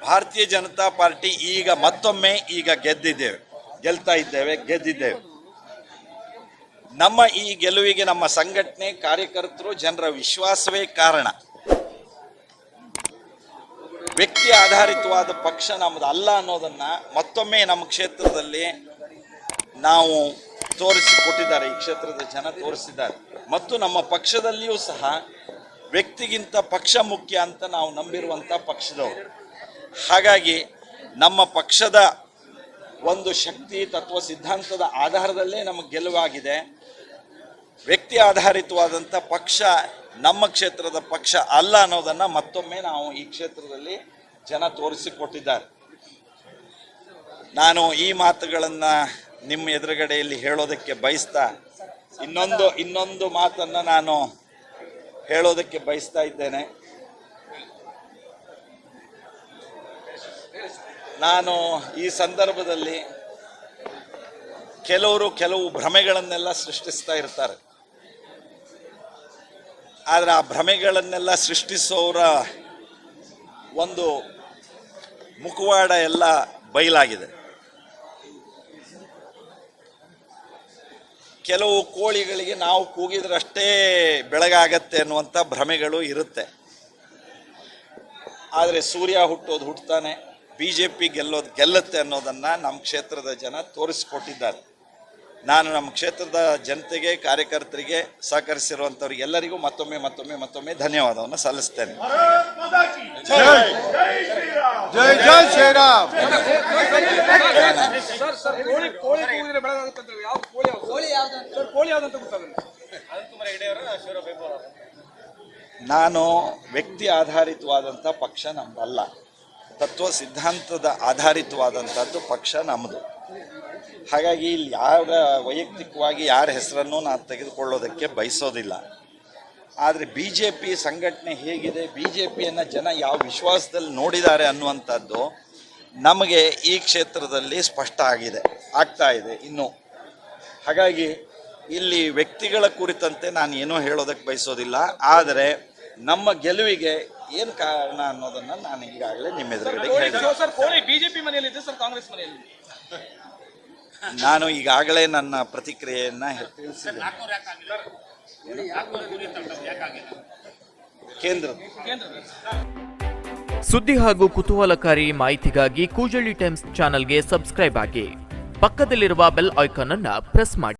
ಭಾರತೀಯ ಜನತಾ ಪಾರ್ಟಿ ಈಗ ಮತ್ತೊಮ್ಮೆ ಗೆದ್ದಿದ್ದೇವೆ. ನಮ್ಮ ಈ ಗೆಲುವಿಗೆ ನಮ್ಮ ಸಂಘಟನೆ, ಕಾರ್ಯಕರ್ತರು, ಜನರ ವಿಶ್ವಾಸವೇ ಕಾರಣ. ವ್ಯಕ್ತಿ ಆಧಾರಿತವಾದ ಪಕ್ಷ ನಮ್ಮದು ಅಲ್ಲ ಅನ್ನೋದನ್ನ ಮತ್ತೊಮ್ಮೆ ನಮ್ಮ ಕ್ಷೇತ್ರದಲ್ಲಿ ನಾವು ತೋರಿಸಿಕೊಟ್ಟಿದ್ದಾರೆ, ಈ ಕ್ಷೇತ್ರದ ಜನ ತೋರಿಸಿದ್ದಾರೆ. ಮತ್ತು ನಮ್ಮ ಪಕ್ಷದಲ್ಲಿಯೂ ಸಹ ವ್ಯಕ್ತಿಗಿಂತ ಪಕ್ಷ ಮುಖ್ಯ ಅಂತ ನಾವು ನಂಬಿರುವಂಥ ಪಕ್ಷದವರು. ಹಾಗಾಗಿ ನಮ್ಮ ಪಕ್ಷದ ಒಂದು ಶಕ್ತಿ, ತತ್ವ, ಸಿದ್ಧಾಂತದ ಆಧಾರದಲ್ಲೇ ನಮಗೆ ಗೆಲುವಾಗಿದೆ. ವ್ಯಕ್ತಿ ಆಧಾರಿತವಾದಂಥ ಪಕ್ಷ ನಮ್ಮ ಕ್ಷೇತ್ರದ ಪಕ್ಷ ಅಲ್ಲ ಅನ್ನೋದನ್ನು ಮತ್ತೊಮ್ಮೆ ನಾವು ಈ ಕ್ಷೇತ್ರದಲ್ಲಿ ಜನ ತೋರಿಸಿಕೊಟ್ಟಿದ್ದಾರೆ. ನಾನು ಈ ಮಾತುಗಳನ್ನು ನಿಮ್ಮ ಎದುರುಗಡೆಯಲ್ಲಿ ಹೇಳೋದಕ್ಕೆ ಬಯಸ್ತಾ ಇನ್ನೊಂದು ಮಾತನ್ನು ನಾನು ಹೇಳೋದಕ್ಕೆ ಬಯಸ್ತಾ ಇದ್ದೇನೆ. ನಾನು ಈ ಸಂದರ್ಭದಲ್ಲಿ ಕೆಲವು ಭ್ರಮೆಗಳನ್ನೆಲ್ಲ ಸೃಷ್ಟಿಸ್ತಾ ಇರ್ತಾರೆ. ಆದರೆ ಆ ಭ್ರಮೆಗಳನ್ನೆಲ್ಲ ಸೃಷ್ಟಿಸೋರ ಒಂದು ಮುಖವಾಡ ಎಲ್ಲ ಬಯಲಾಗಿದೆ. ಕೆಲವು ಕೋಳಿಗಳಿಗೆ ನಾವು ಕೂಗಿದ್ರಷ್ಟೇ ಬೆಳಗಾಗತ್ತೆ ಅನ್ನುವಂಥ ಭ್ರಮೆಗಳು ಇರುತ್ತೆ. ಆದರೆ ಸೂರ್ಯ ಹುಟ್ತಾನೆ, BJP ಗೆಲ್ಲುತ್ತೆ ಅನ್ನೋದನ್ನು ನಮ್ಮ ಕ್ಷೇತ್ರದ ಜನ ತೋರಿಸಿಕೊಟ್ಟಿದ್ದಾರೆ. ನಾನು ನಮ್ಮ ಕ್ಷೇತ್ರದ ಜನತೆಗೆ, ಕಾರ್ಯಕರ್ತರಿಗೆ, ಸಹಕರಿಸಿರುವಂಥವ್ರಿಗೆ ಎಲ್ಲರಿಗೂ ಮತ್ತೊಮ್ಮೆ ಧನ್ಯವಾದವನ್ನು ಸಲ್ಲಿಸ್ತೇನೆ. ಜೈ ಜೈ ಶ್ರೀರಾಮ್. ನಾನು ವ್ಯಕ್ತಿ ಆಧಾರಿತವಾದಂಥ ಪಕ್ಷ ನಮ್ಮದಲ್ಲ, ತತ್ವ ಸಿದ್ಧಾಂತದ ಆಧಾರಿತವಾದಂಥದ್ದು ಪಕ್ಷ ನಮ್ಮದು. ಹಾಗಾಗಿ ಇಲ್ಲಿ ವೈಯಕ್ತಿಕವಾಗಿ ಯಾರ ಹೆಸರನ್ನು ನಾನು ತೆಗೆದುಕೊಳ್ಳೋದಕ್ಕೆ ಬಯಸೋದಿಲ್ಲ. ಆದರೆ BJP ಸಂಘಟನೆ ಹೇಗಿದೆ, BJPಯನ್ನು ಜನ ಯಾವ ವಿಶ್ವಾಸದಲ್ಲಿ ನೋಡಿದ್ದಾರೆ ಅನ್ನುವಂಥದ್ದು ನಮಗೆ ಈ ಕ್ಷೇತ್ರದಲ್ಲಿ ಸ್ಪಷ್ಟ ಆಗ್ತಾ ಇದೆ ಇನ್ನೂ. ಹಾಗಾಗಿ ಇಲ್ಲಿ ವ್ಯಕ್ತಿಗಳ ಕುರಿತಂತೆ ನಾನು ಏನೂ ಹೇಳೋದಕ್ಕೆ ಬಯಸೋದಿಲ್ಲ. ಆದರೆ ನಮ್ಮ ಗೆಲುವಿಗೆ ಏನು ಕಾರಣ ಅನ್ನೋದನ್ನು ನಾನು ಈಗಾಗಲೇ ನಿಮ್ಮ ಎದುರುಗಡೆ ನಾನು ಈಗಾಗಲೇ ನನ್ನ ಪ್ರತಿಕ್ರಿಯೆಯನ್ನು ತಿಳಿಸಿದ್ದೇನೆ. ಕೇಂದ್ರ ಸುದ್ದಿ ಹಾಗೂ ಕುತೂಹಲಕಾರಿ ಮಾಹಿತಿಗಾಗಿ ಕೂಜಳ್ಳಿ ಟೈಮ್ಸ್ ಚಾನೆಲ್ಗೆ ಸಬ್ಸ್ಕ್ರೈಬ್ ಆಗಿ, ಪಕ್ಕದಲ್ಲಿರುವ ಬೆಲ್ ಐಕಾನ್ ಅನ್ನು ಪ್ರೆಸ್ ಮಾಡಿ.